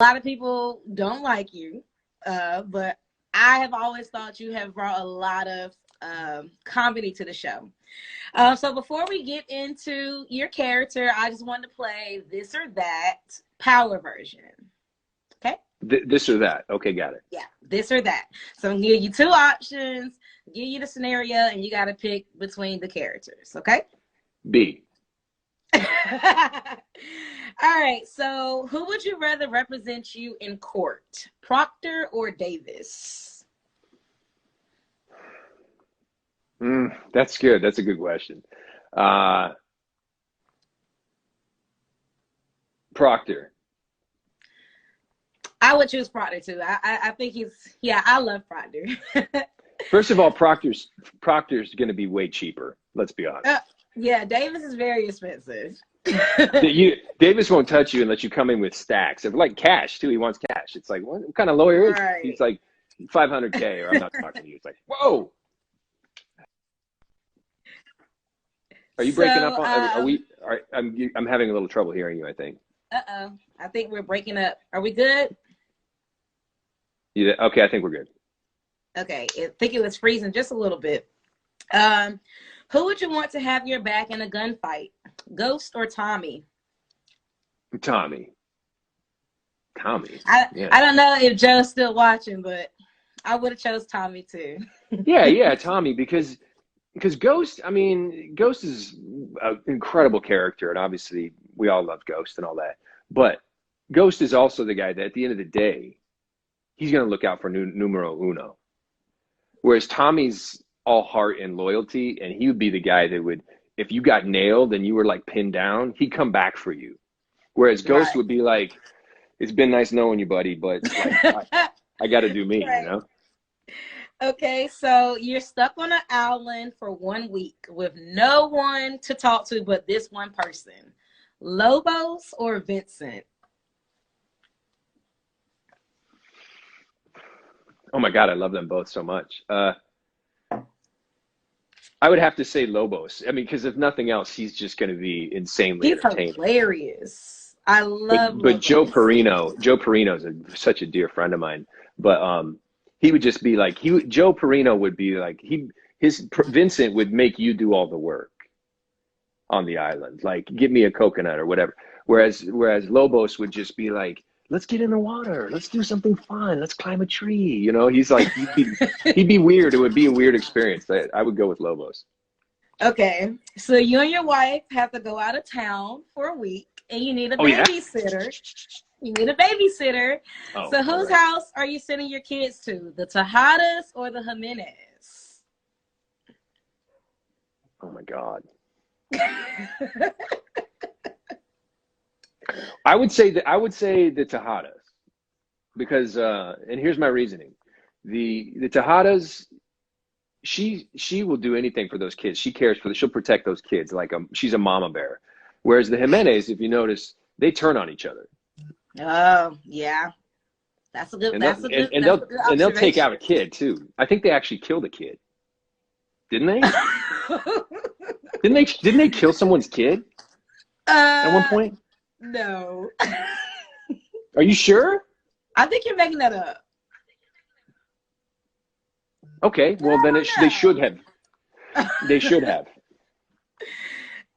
lot of people don't like you, but I have always thought you have brought a lot of comedy to the show. So before we get into your character, I just wanted to play this or that power version. Okay? This or that. Okay, got it. Yeah, this or that. So I'm going to give you two options, give you the scenario, and you got to pick between the characters. Okay? B. All right. So who would you rather represent you in court, Proctor or Davis? That's good. That's a good question. Proctor. I would choose Proctor too. I think I love Proctor. First of all, Proctor's going to be way cheaper. Let's be honest. Yeah, Davis is very expensive. Davis won't touch you unless you come in with stacks. If like cash too, he wants cash. It's like, what kind of lawyer is he? He's like $500K, or I'm not talking to you. It's like, whoa. Are you breaking up? I'm having a little trouble hearing you, I think. Uh-oh. I think we're breaking up. Are we good? Yeah, okay, I think we're good. Okay. I think it was freezing just a little bit. Who would you want to have your back in a gunfight? Ghost or Tommy? Tommy. I don't know if Joe's still watching, but I would have chose Tommy too. Yeah, Tommy, because Ghost is an incredible character, and obviously we all love Ghost and all that. But Ghost is also the guy that at the end of the day, he's going to look out for numero uno. Whereas Tommy's all heart and loyalty, and he would be the guy that would, if you got nailed and you were like pinned down, he'd come back for you. Whereas Ghost would be like, it's been nice knowing you, buddy, but like, I got to do me, you know? Okay, so you're stuck on an island for 1 week with no one to talk to but this one person. Lobos or Vincent? Oh my God, I love them both so much. I would have to say Lobos. I mean, because if nothing else, he's just going to be insanely entertaining. He's hilarious. I love But Joe Perino's such a dear friend of mine. But he would just be like, Joe Perino would be like, Vincent would make you do all the work on the island. Like, give me a coconut or whatever. Whereas Lobos would just be like, let's get in the water. Let's do something fun. Let's climb a tree. You know, he's like, he'd be weird. It would be a weird experience. I would go with Lobos. Okay. So you and your wife have to go out of town for a week and you need a babysitter. You need a babysitter. Oh, so whose house are you sending your kids to? The Tejadas or the Jimenez? Oh my God. I would say the Tejadas, because and here's my reasoning. The Tejadas, she will do anything for those kids. She cares for them. She'll protect those kids like she's a mama bear. Whereas the Jimenez, if you notice, they turn on each other. Oh yeah, that's a good. And they'll take out a kid too. I think they actually killed a kid, didn't they? Didn't they kill someone's kid at one point? No. Are you sure? I think you're making that up. Okay, well then they should have. They should have.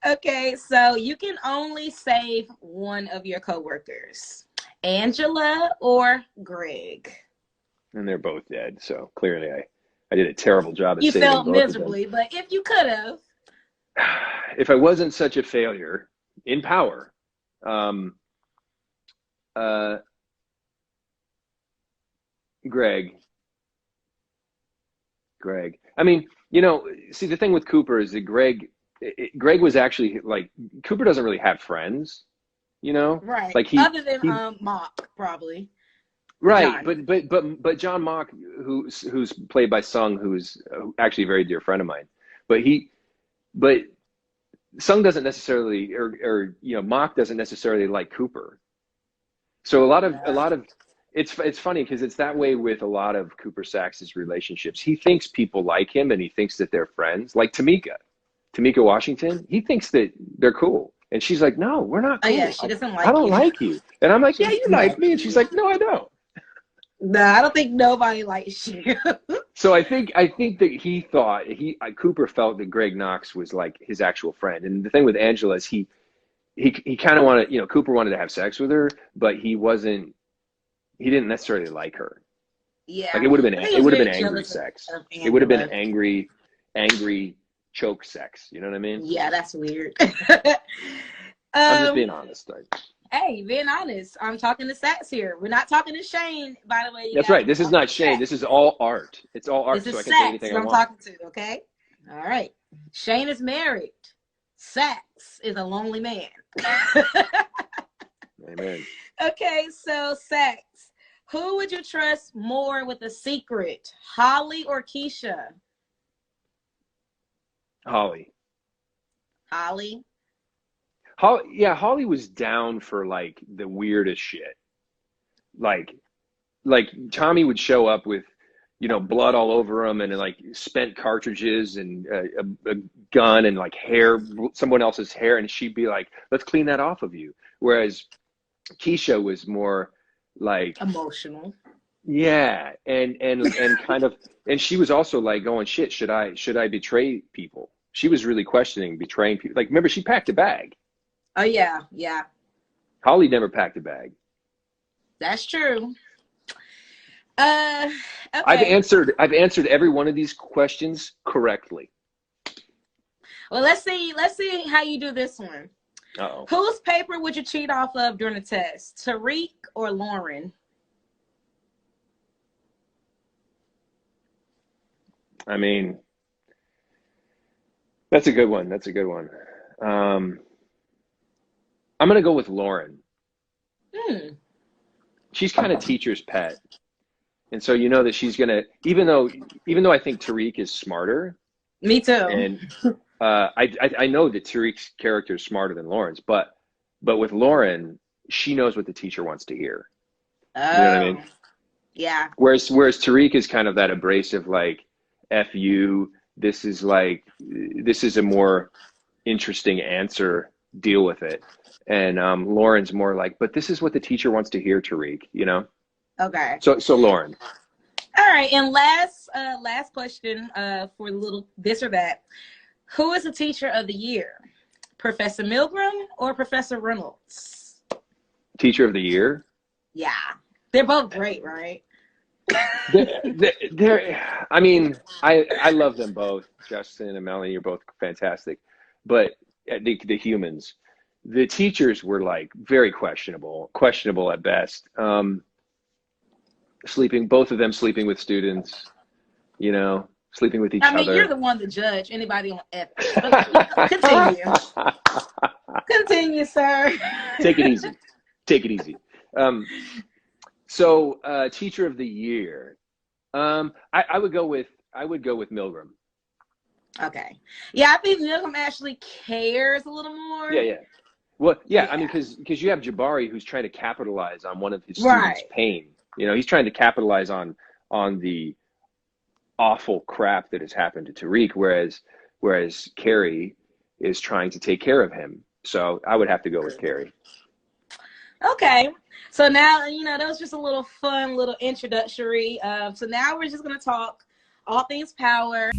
Okay, so you can only save one of your coworkers, Angela or Greg. And they're both dead, so clearly I did a terrible job at saving both of them. You felt miserably, but if you could have. If I wasn't such a failure in power, Greg. I mean, you know, see, the thing with Cooper is that Greg was actually like, Cooper doesn't really have friends, you know? Right. Like other than Mock, probably. Right. John. But John Mock, who's played by Sung, who's actually a very dear friend of mine, but Sung doesn't necessarily, or you know, Mock doesn't necessarily like Cooper. So a lot of it's funny because it's that way with a lot of Cooper Saxe's relationships. He thinks people like him and he thinks that they're friends. Like Tamika Washington, he thinks that they're cool And she's like, no, we're not Oh cool. yeah, she doesn't like I don't you. like you. And I'm like, yeah, you like me. And she's like, no, I don't. No, I don't think nobody likes you. So I think that Cooper felt that Greg Knox was like his actual friend. And the thing with Angela is he kind of wanted, Cooper wanted to have sex with her, but he didn't necessarily like her. Yeah. Like it would have been angry jealous sex. of It would have been Angela. angry choke sex. You know what I mean? Yeah, that's weird. I'm just being honest. Hey, being honest. I'm talking to Saxe here. We're not talking to Shane, by the way. That's right. This is not Shane. This is all art. It's all art, This so I is can say Saxe anything I I'm want. talking to, okay? All right. Shane is married. Saxe is a lonely man. Amen. Okay, so Saxe, who would you trust more with a secret, Holly or Keisha? Holly. Holly? Holly was down for like the weirdest shit. Like Tommy would show up with, blood all over him and like spent cartridges and a gun and like hair, someone else's hair, and she'd be like, "Let's clean that off of you." Whereas Keisha was more like emotional. Yeah, and kind of, and she was also like going, "Shit, should I betray people?" She was really questioning betraying people. Like, remember, she packed a bag. Oh yeah, yeah. Holly never packed a bag. That's true. Okay. I've answered every one of these questions correctly. Well, let's see how you do this one. Uh-oh. Whose paper would you cheat off of during the test? Tariq or Lauren? I mean, that's a good one. I'm gonna go with Lauren. She's kind of teacher's pet. And so that she's gonna, even though I think Tariq is smarter. Me too. And I know that Tariq's character is smarter than Lauren's, but with Lauren, she knows what the teacher wants to hear. Oh, you know what I mean? Yeah. Whereas Tariq is kind of that abrasive, like, F you, this is a more interesting answer, deal with it. And Lauren's more like, but this is what the teacher wants to hear, Tariq, Okay. So Lauren. All right, and last question for a little this or that. Who is the teacher of the year? Professor Milgram or Professor Reynolds? Teacher of the year? Yeah. They're both great, right? I mean, I love them both. Justin and Melanie, you're both fantastic. But the humans, the teachers were like very questionable at best. Both of them sleeping with students, sleeping with each other. I mean, you're the one to judge anybody on ethics. Continue, sir. Take it easy. So teacher of the year, I would go with Milgram. Okay. Yeah, I think Milgram actually cares a little more. Yeah. Well, yeah. I mean, because you have Jabari who's trying to capitalize on one of his students' pain. He's trying to capitalize on the awful crap that has happened to Tariq, whereas Carrie is trying to take care of him. So I would have to go with Carrie. Okay. So now, that was just a little fun, little introductory. So now we're just going to talk all things power.